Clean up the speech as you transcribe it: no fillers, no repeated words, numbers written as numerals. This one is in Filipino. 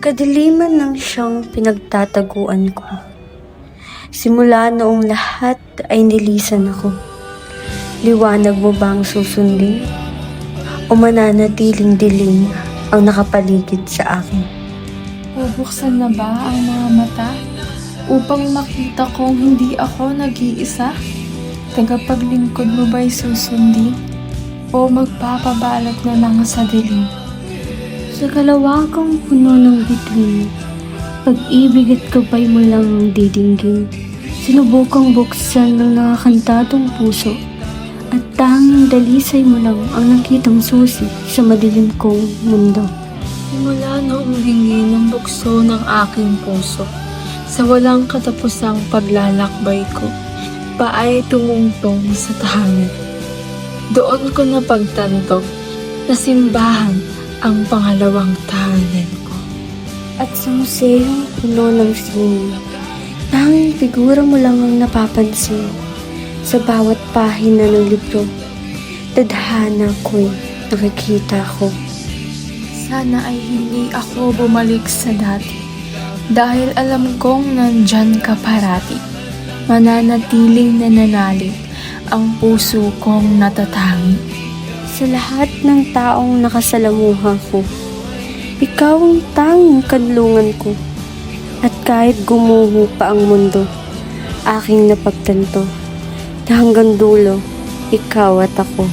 Kadiliman ng siyang pinagtataguan ko. Simula noong lahat ay nilisan ako. Liwanag mo ba ang susundin? O mananatiling dilim ang nakapaligid sa akin? Bubuksan na ba ang mga mata upang makita kong hindi ako nag-iisa? Tagapaglingkod mo ba'y susundin? O magpapabalot na lang sa dilim? Sa kalawagang puno ng bituin, pag-ibig at kabay mo lang ang didinggin. Sinubukang buksan ng nakakantadong puso, at tanging dalisay mo lang ang nakitang susi sa madilim kong mundo. Simula noong humingi ng bukso ng aking puso, sa walang katapusang paglalakbay ko, paay tumungtong sa tahanan. Doon ko napagtanto na simbahan ang pangalawang tahanan ko. At sa museyong puno ng sining, tanging figura mo lang ang napapansin. Sa bawat pahina ng libro, tadhana ko'y nakikita ko. Sana ay hindi ako bumalik sa dati, dahil alam kong nandyan ka parati. Mananatiling nananalig ang puso kong natatangi. Sa lahat ng taong nakasalamuha ko, ikaw ang tanging kanlungan ko. At kahit gumuho pa ang mundo, aking napagtanto na hanggang dulo, ikaw at ako.